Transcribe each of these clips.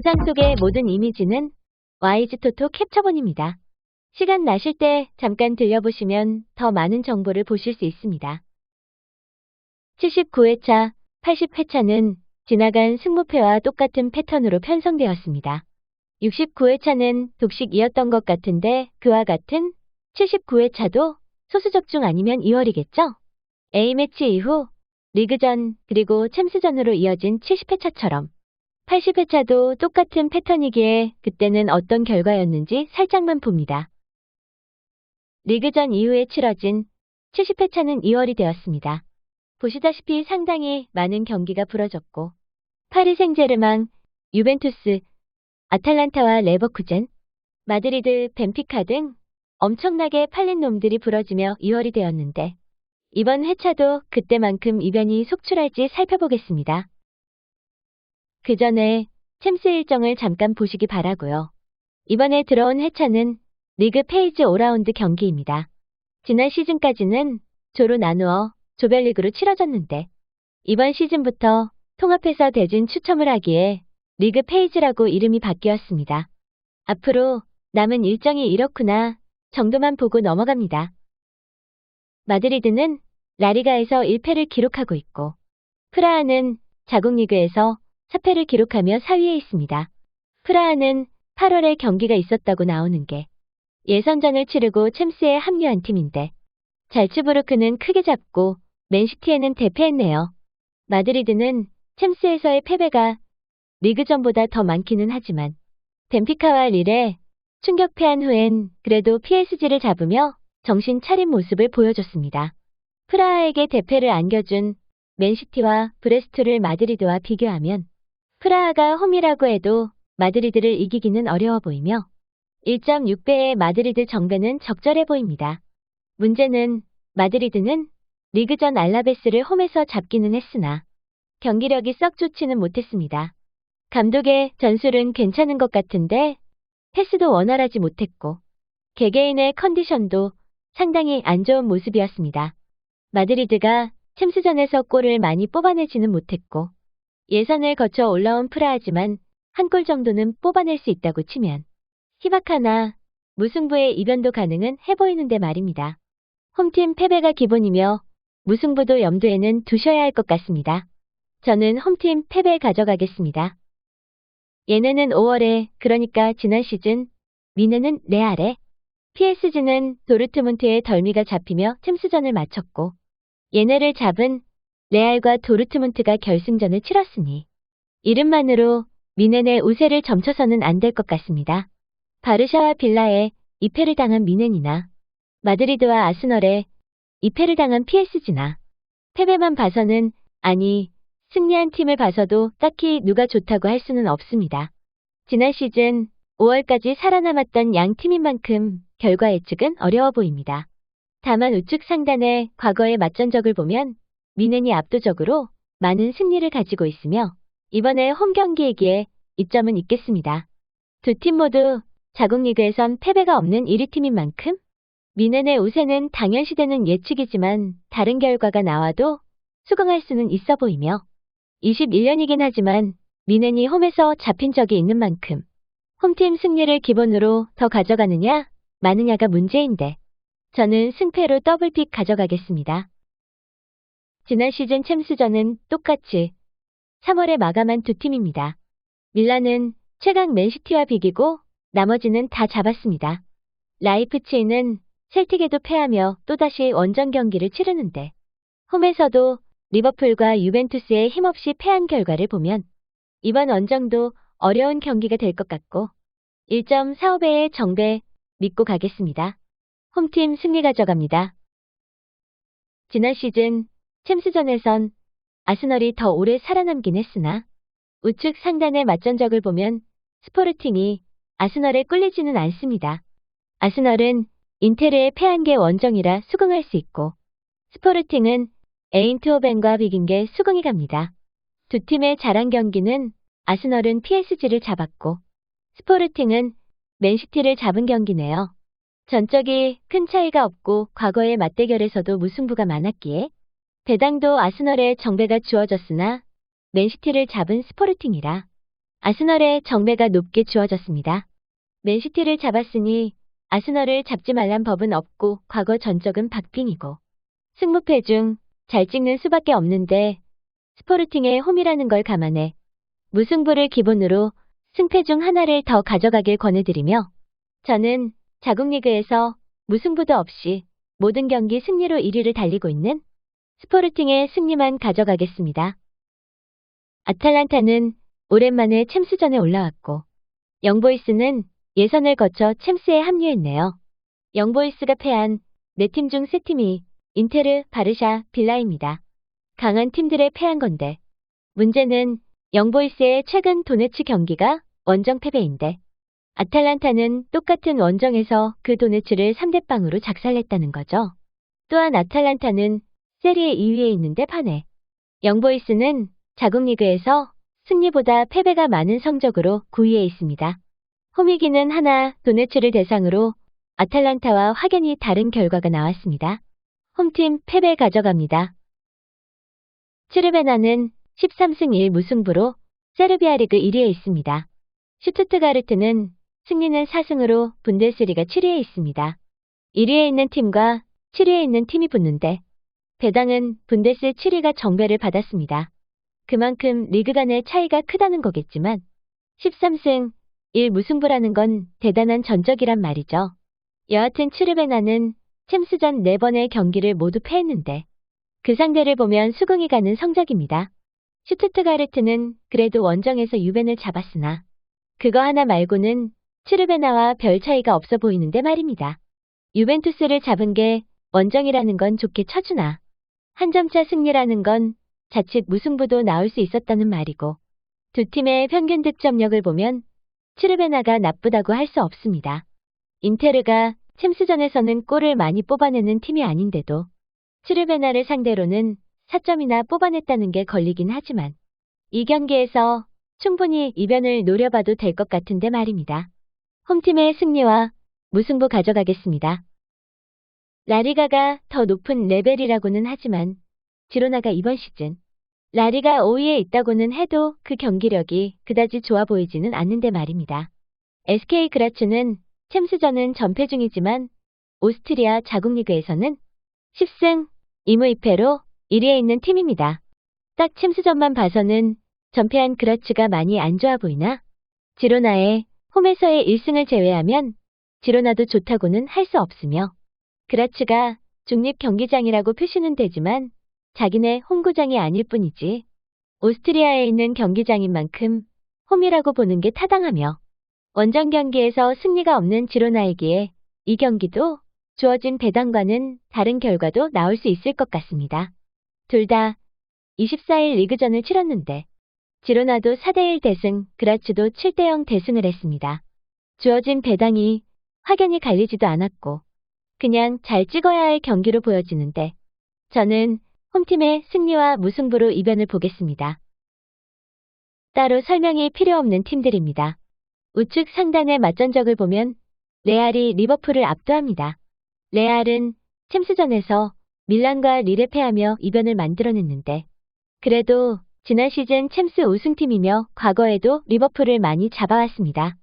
영상 속의 모든 이미지는 와이즈토토 캡처본입니다. 시간 나실 때 잠깐 들려보시면 더 많은 정보를 보실 수 있습니다. 79회차, 80회차는 지나간 승무패와 똑같은 패턴으로 편성되었습니다. 69회차는 독식이었던 것 같은데 그와 같은 79회차도 소수적중 아니면 2월이겠죠? A매치 이후 리그전 그리고 챔스전으로 이어진 70회차처럼 80회차도 똑같은 패턴이기에 그때는 어떤 결과였는지 살짝만 봅니다. 리그전 이후에 치러진 70회차는 2월이 되었습니다. 보시다시피 상당히 많은 경기가 벌어졌고 파리 생제르맹, 유벤투스, 아탈란타와 레버쿠젠, 마드리드, 벤피카 등 엄청나게 팔린 놈들이 부러지며 2월이 되었는데 이번 회차도 그때만큼 이변이 속출할지 살펴보겠습니다. 그 전에 챔스 일정을 잠깐 보시기 바라고요. 이번에 들어온 회차는 리그 페이지 5라운드 경기입니다. 지난 시즌까지는 조로 나누어 조별리그로 치러졌는데 이번 시즌부터 통합해서 대진 추첨을 하기에 리그 페이지라고 이름이 바뀌었습니다. 앞으로 남은 일정이 이렇구나 정도만 보고 넘어갑니다. 마드리드는 라리가에서 1패를 기록하고 있고 프라하는 자국리그에서 4패를 기록하며 4위에 있습니다. 프라하는 8월에 경기가 있었다고 나오는 게 예선전을 치르고 챔스에 합류한 팀인데 잘츠부르크는 크게 잡고 맨시티에는 대패했네요. 마드리드는 챔스에서의 패배가 리그전보다 더 많기는 하지만 벤피카와 릴에 충격패한 후엔 그래도 PSG를 잡으며 정신 차린 모습을 보여줬습니다. 프라하에게 대패를 안겨준 맨시티와 브레스트를 마드리드와 비교하면 프라하가 홈이라고 해도 마드리드를 이기기는 어려워 보이며 1.6배의 마드리드 정배는 적절해 보입니다. 문제는 마드리드는 리그전 알라베스를 홈에서 잡기는 했으나 경기력이 썩 좋지는 못했습니다. 감독의 전술은 괜찮은 것 같은데 패스도 원활하지 못했고 개개인의 컨디션도 상당히 안 좋은 모습이었습니다. 마드리드가 챔스전에서 골을 많이 뽑아내지는 못했고 예선을 거쳐 올라온 프라하지만 한 골 정도는 뽑아낼 수 있다고 치면 희박하나 무승부의 이변도 가능은 해보이는데 말입니다. 홈팀 패배가 기본이며 무승부도 염두에는 두셔야 할 것 같습니다. 저는 홈팀 패배 가져가겠습니다. 얘네는 5월에 그러니까 지난 시즌, 미네는 레알에, PSG는 도르트문트의 덜미가 잡히며 챔스전을 마쳤고 얘네를 잡은 레알과 도르트문트가 결승전을 치렀으니 이름만으로 미넨의 우세를 점쳐서는 안 될 것 같습니다. 바르샤와 빌라에 2패를 당한 미넨이나 마드리드와 아스널에 2패를 당한 PSG나 패배만 봐서는 아니 승리한 팀을 봐서도 딱히 누가 좋다고 할 수는 없습니다. 지난 시즌 5월까지 살아남았던 양 팀인 만큼 결과 예측은 어려워 보입니다. 다만 우측 상단의 과거의 맞전적을 보면 미넨이 압도적으로 많은 승리를 가지고 있으며 이번에 홈 경기이기에 이점은 있겠습니다. 두 팀 모두 자국리그에선 패배가 없는 1위 팀인 만큼 미넨의 우세는 당연시되는 예측이지만 다른 결과가 나와도 수긍할 수는 있어 보이며 21년이긴 하지만 미넨이 홈에서 잡힌 적이 있는 만큼 홈팀 승리를 기본으로 더 가져가느냐 마느냐가 문제인데 저는 승패로 더블픽 가져가겠습니다. 지난 시즌 챔스전은 똑같이 3월에 마감한 두 팀입니다. 밀란은 최강 맨시티와 비기고 나머지는 다 잡았습니다. 라이프치히는 셀틱에도 패하며 또다시 원정 경기를 치르는데 홈에서도 리버풀과 유벤투스에 힘없이 패한 결과를 보면 이번 원정도 어려운 경기가 될 것 같고 1.45배의 정배 믿고 가겠습니다. 홈팀 승리 가져갑니다. 지난 시즌 챔스전에선 아스널이 더 오래 살아남긴 했으나 우측 상단의 맞전적을 보면 스포르팅이 아스널에 꿀리지는 않습니다. 아스널은 인테르에 패한 게 원정이라 수긍할 수 있고 스포르팅은 에인트호벤과 비긴 게 수긍이 갑니다. 두 팀의 잘한 경기는 아스널은 PSG를 잡았고 스포르팅은 맨시티를 잡은 경기네요. 전적이 큰 차이가 없고 과거의 맞대결에서도 무승부가 많았기에 배당도 아스널의 정배가 주어졌으나 맨시티를 잡은 스포르팅이라 아스널의 정배가 높게 주어졌습니다. 맨시티를 잡았으니 아스널을 잡지 말란 법은 없고 과거 전적은 박빙이고 승무패 중 잘 찍는 수밖에 없는데 스포르팅의 홈이라는 걸 감안해 무승부를 기본으로 승패 중 하나를 더 가져가길 권해드리며 저는 자국 리그에서 무승부도 없이 모든 경기 승리로 1위를 달리고 있는 스포르팅의 승리만 가져가겠습니다. 아탈란타는 오랜만에 챔스전에 올라왔고 영보이스는 예선을 거쳐 챔스에 합류했네요. 영보이스가 패한 4팀 중 3팀이 인테르, 바르샤, 빌라입니다. 강한 팀들에 패한 건데 문제는 영보이스의 최근 도네츠 경기가 원정 패배인데 아탈란타는 똑같은 원정에서 그 도네츠를 3대0으로 작살냈다는 거죠. 또한 아탈란타는 세리에 2위에 있는데 반해 영보이스는 자국 리그에서 승리보다 패배가 많은 성적으로 9위에 있습니다. 홈이기는 하나 도네츠를 대상으로 아탈란타와 확연히 다른 결과가 나왔습니다. 홈팀 패배 가져갑니다. 츠르베나는 13승 1무승부로 세르비아 리그 1위에 있습니다. 슈투트가르트는 승리는 4승으로 분데스리가 7위에 있습니다. 1위에 있는 팀과 7위에 있는 팀이 붙는데 배당은 분데스 7위가 정배를 받았습니다. 그만큼 리그 간의 차이가 크다는 거겠지만 13승 1무승부라는 건 대단한 전적이란 말이죠. 여하튼 츠르베나는 챔스전 4번의 경기를 모두 패했는데 그 상대를 보면 수긍이 가는 성적입니다. 슈투트가르트는 그래도 원정에서 유벤을 잡았으나 그거 하나 말고는 츠르베나와 별 차이가 없어 보이는데 말입니다. 유벤투스를 잡은 게 원정이라는 건 좋게 쳐주나 한 점차 승리라는 건 자칫 무승부도 나올 수 있었다는 말이고 두 팀의 평균 득점력을 보면 츠르베나가 나쁘다고 할 수 없습니다. 인테르가 챔스전에서는 골을 많이 뽑아내는 팀이 아닌데도 츠르베나를 상대로는 4점이나 뽑아냈다는 게 걸리긴 하지만 이 경기에서 충분히 이변을 노려봐도 될 것 같은데 말입니다. 홈팀의 승리와 무승부 가져가겠습니다. 라리가가 더 높은 레벨이라고는 하지만 지로나가 이번 시즌 라리가 5위에 있다고는 해도 그 경기력이 그다지 좋아 보이지는 않는데 말입니다. SK 그라츠는 챔스전은 전패 중이지만 오스트리아 자국 리그에서는 10승 2무 2패로 1위에 있는 팀입니다. 딱 챔스전만 봐서는 전패한 그라츠가 많이 안 좋아 보이나 지로나의 홈에서의 1승을 제외하면 지로나도 좋다고는 할 수 없으며 그라츠가 중립 경기장이라고 표시는 되지만 자기네 홈구장이 아닐 뿐이지 오스트리아에 있는 경기장인 만큼 홈이라고 보는 게 타당하며 원정 경기에서 승리가 없는 지로나이기에 이 경기도 주어진 배당과는 다른 결과도 나올 수 있을 것 같습니다. 둘 다 24일 리그전을 치렀는데 지로나도 4대1 대승, 그라츠도 7대0 대승을 했습니다. 주어진 배당이 확연히 갈리지도 않았고 그냥 잘 찍어야 할 경기로 보여지는데 저는 홈팀의 승리와 무승부로 이변을 보겠습니다. 따로 설명이 필요 없는 팀들입니다. 우측 상단의 맞전적을 보면 레알이 리버풀을 압도합니다. 레알은 챔스전에서 밀란과 릴에 패하며 이변을 만들어냈는데 그래도 지난 시즌 챔스 우승팀이며 과거에도 리버풀을 많이 잡아왔습니다.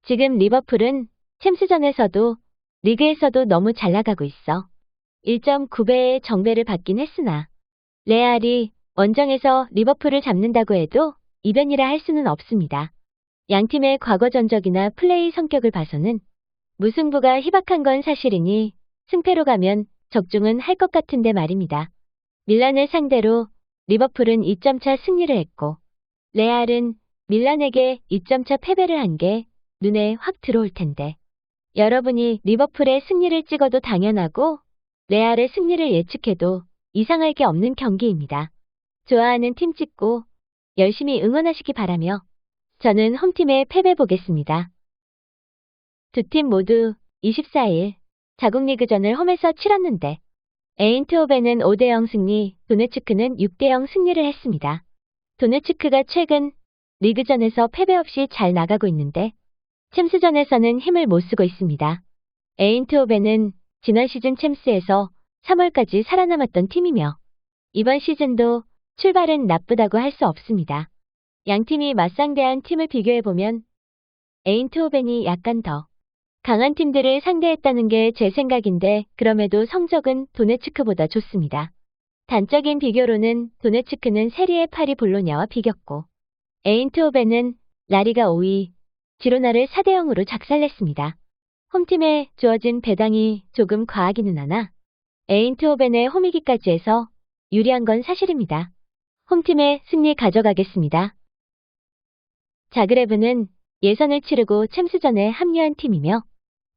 지금 리버풀은 챔스전에서도 리그에서도 너무 잘 나가고 있어 1.9배의 정배를 받긴 했으나 레알이 원정에서 리버풀을 잡는다고 해도 이변이라 할 수는 없습니다. 양팀의 과거 전적이나 플레이 성격을 봐서는 무승부가 희박한 건 사실이니 승패로 가면 적중은 할 것 같은데 말입니다. 밀란을 상대로 리버풀은 2점차 승리를 했고 레알은 밀란에게 2점차 패배를 한 게 눈에 확 들어올 텐데 여러분이 리버풀의 승리를 찍어도 당연하고 레알의 승리를 예측해도 이상할 게 없는 경기입니다. 좋아하는 팀 찍고 열심히 응원하시기 바라며 저는 홈팀의 패배 보겠습니다. 두 팀 모두 24일 자국 리그전을 홈에서 치렀는데 에인트호벤은 5대0 승리, 도네츠크는 6대0 승리를 했습니다. 도네츠크가 최근 리그전에서 패배 없이 잘 나가고 있는데 챔스전에서는 힘을 못 쓰고 있습니다. 에인트호벤은 지난 시즌 챔스에서 3월까지 살아남았던 팀이며 이번 시즌도 출발은 나쁘다고 할 수 없습니다. 양팀이 맞상대한 팀을 비교해보면 에인트호벤이 약간 더 강한 팀들을 상대했다는 게 제 생각인데 그럼에도 성적은 도네츠크보다 좋습니다. 단적인 비교로는 도네츠크는 세리에 8위 볼로냐와 비겼고 에인트호벤은 라리가 5위 지로나를 4대 0으로 작살냈습니다. 홈팀에 주어진 배당이 조금 과하기는 하나 에인트호벤의 홈이기까지 해서 유리한 건 사실입니다. 홈팀의 승리 가져가겠습니다. 자그레브는 예선을 치르고 챔스전에 합류한 팀이며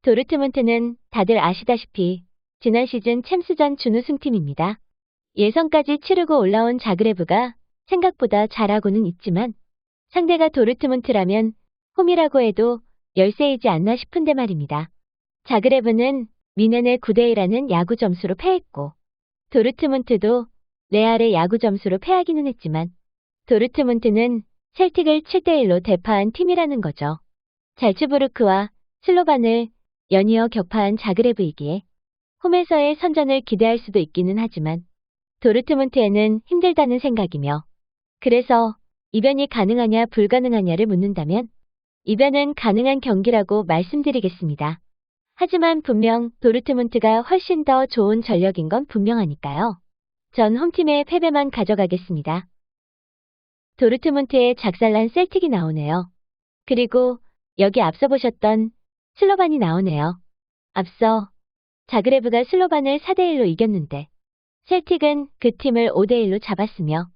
도르트문트는 다들 아시다시피 지난 시즌 챔스전 준우승팀입니다. 예선까지 치르고 올라온 자그레브가 생각보다 잘하고는 있지만 상대가 도르트문트라면 홈이라고 해도 열세이지 않나 싶은데 말입니다. 자그레브는 미넨의 9대1라는 야구 점수로 패했고 도르트문트도 레알의 야구 점수로 패하기는 했지만 도르트문트는 셀틱을 7대1로 대파한 팀이라는 거죠. 잘츠부르크와 슬로반을 연이어 격파한 자그레브이기에 홈에서의 선전을 기대할 수도 있기는 하지만 도르트문트에는 힘들다는 생각이며 그래서 이변이 가능하냐 불가능하냐를 묻는다면 이변은 가능한 경기라고 말씀드리겠습니다. 하지만 분명 도르트문트가 훨씬 더 좋은 전력인 건 분명하니까요. 전 홈팀의 패배만 가져가겠습니다. 도르트문트의 작살난 셀틱이 나오네요. 그리고 여기 앞서 보셨던 슬로반이 나오네요. 앞서 자그레브가 슬로반을 4대1로 이겼는데 셀틱은 그 팀을 5대1로 잡았으며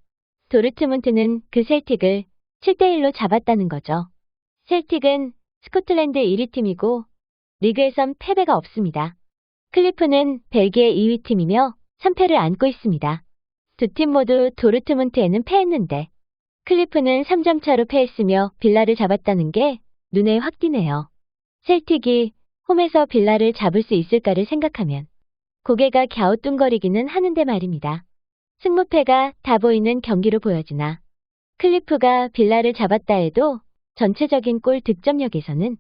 도르트문트는 그 셀틱을 7대1로 잡았다는 거죠. 셀틱은 스코틀랜드 1위 팀이고 리그에선 패배가 없습니다. 클리프는 벨기에 2위 팀이며 3패를 안고 있습니다. 두 팀 모두 도르트문트에는 패했는데 클리프는 3점 차로 패했으며 빌라를 잡았다는 게 눈에 확 띄네요. 셀틱이 홈에서 빌라를 잡을 수 있을까를 생각하면 고개가 갸우뚱거리기는 하는데 말입니다. 승무패가 다 보이는 경기로 보여지나 클리프가 빌라를 잡았다 해도 전체적인 골 득점력에서는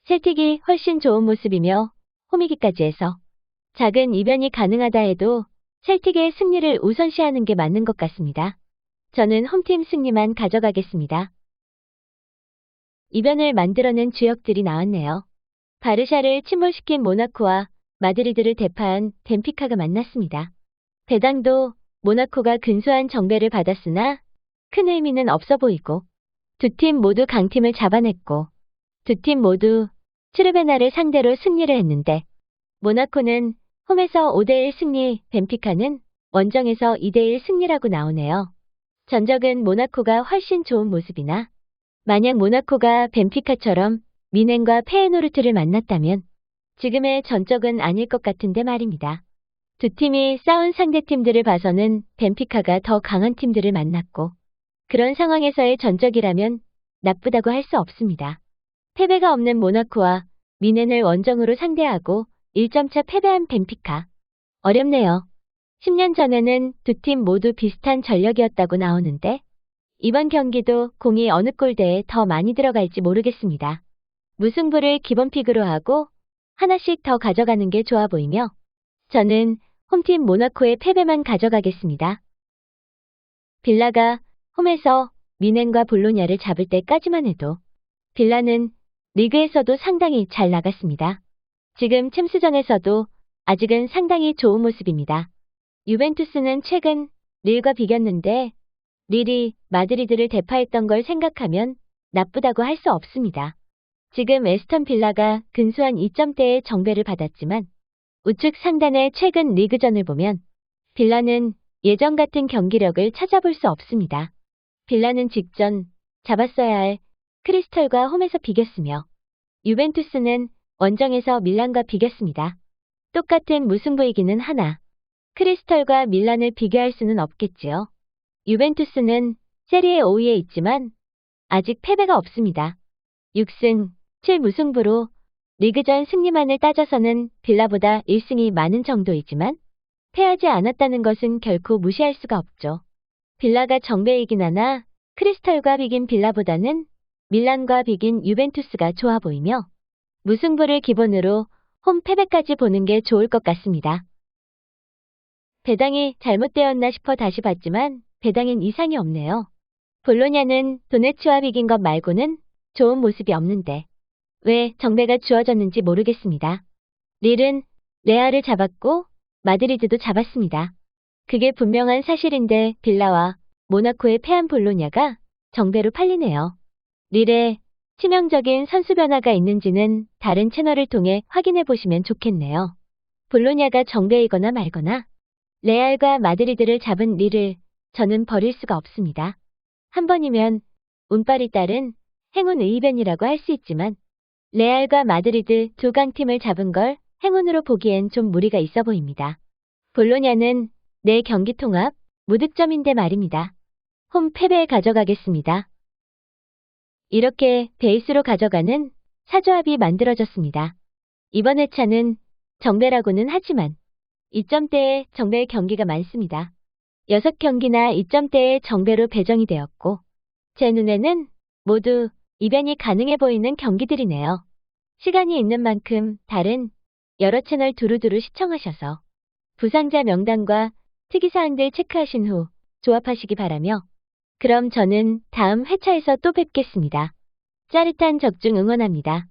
셀틱이 훨씬 좋은 모습이며 홈이기까지 해서 작은 이변이 가능하다 해도 셀틱의 승리를 우선시하는 게 맞는 것 같습니다. 저는 홈팀 승리만 가져가겠습니다. 이변을 만들어낸 주역들이 나왔네요. 바르샤를 침몰시킨 모나코와 마드리드를 대파한 벤피카가 만났습니다. 배당도 모나코가 근소한 정배를 받았으나 큰 의미는 없어 보이고 두 팀 모두 강팀을 잡아냈고 두 팀 모두 츠르베나를 상대로 승리를 했는데 모나코는 홈에서 5대1 승리, 벤피카는 원정에서 2대1 승리라고 나오네요. 전적은 모나코가 훨씬 좋은 모습이나 만약 모나코가 벤피카처럼 미넨과 페에노르트를 만났다면 지금의 전적은 아닐 것 같은데 말입니다. 두 팀이 싸운 상대팀들을 봐서는 벤피카가 더 강한 팀들을 만났고 그런 상황에서의 전적이라면 나쁘다고 할 수 없습니다. 패배가 없는 모나코와 미넨을 원정으로 상대하고 1점차 패배한 벤피카. 어렵네요. 10년 전에는 두 팀 모두 비슷한 전력이었다고 나오는데 이번 경기도 공이 어느 골대에 더 많이 들어갈지 모르겠습니다. 무승부를 기본픽으로 하고 하나씩 더 가져가는 게 좋아 보이며 저는 홈팀 모나코의 패배만 가져가겠습니다. 빌라가 홈에서 미넨과 볼로냐를 잡을 때까지만 해도 빌라는 리그에서도 상당히 잘 나갔습니다. 지금 챔스전에서도 아직은 상당히 좋은 모습입니다. 유벤투스는 최근 릴과 비겼는데 릴이 마드리드를 대파했던 걸 생각하면 나쁘다고 할 수 없습니다. 지금 에스턴 빌라가 근소한 2점대의 정배를 받았지만 우측 상단의 최근 리그전을 보면 빌라는 예전 같은 경기력을 찾아볼 수 없습니다. 빌라는 직전 잡았어야 할 크리스털과 홈에서 비겼으며 유벤투스는 원정에서 밀란과 비겼습니다. 똑같은 무승부이기는 하나 크리스털과 밀란을 비교할 수는 없겠지요. 유벤투스는 세리에 5위에 있지만 아직 패배가 없습니다. 6승 7무승부로 리그전 승리만을 따져서는 빌라보다 1승이 많은 정도이지만 패하지 않았다는 것은 결코 무시할 수가 없죠. 빌라가 정배이긴 하나 크리스털과 비긴 빌라보다는 밀란과 비긴 유벤투스가 좋아 보이며 무승부를 기본으로 홈 패배까지 보는 게 좋을 것 같습니다. 배당이 잘못되었나 싶어 다시 봤지만 배당엔 이상이 없네요. 볼로냐는 도네츠와 비긴 것 말고는 좋은 모습이 없는데 왜 정배가 주어졌는지 모르겠습니다. 릴은 레알을 잡았고 마드리드도 잡았습니다. 그게 분명한 사실인데 빌라와 모나코에 패한 볼로냐가 정배로 팔리네요. 릴에 치명적인 선수 변화가 있는지는 다른 채널을 통해 확인해 보시면 좋겠네요. 볼로냐가 정배이거나 말거나 레알과 마드리드를 잡은 릴을 저는 버릴 수가 없습니다. 한 번이면 운빨이 따른 행운 의변이라고 할 수 있지만 레알과 마드리드 두 강팀을 잡은 걸 행운으로 보기엔 좀 무리가 있어 보입니다. 볼로냐는 내 경기 통합 무득점인데 말입니다. 홈 패배에 가져가겠습니다. 이렇게 베이스로 가져가는 사조합이 만들어졌습니다. 이번 회차는 정배라고는 하지만 2점대에 정배의 경기가 많습니다. 6경기나 2점대의 정배로 배정이 되었고 제 눈에는 모두 이변이 가능해 보이는 경기들이네요. 시간이 있는 만큼 다른 여러 채널 두루두루 시청하셔서 부상자 명단과 특이사항들 체크하신 후 조합하시기 바라며 그럼 저는 다음 회차에서 또 뵙겠습니다. 짜릿한 적중 응원합니다.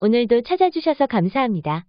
오늘도 찾아주셔서 감사합니다.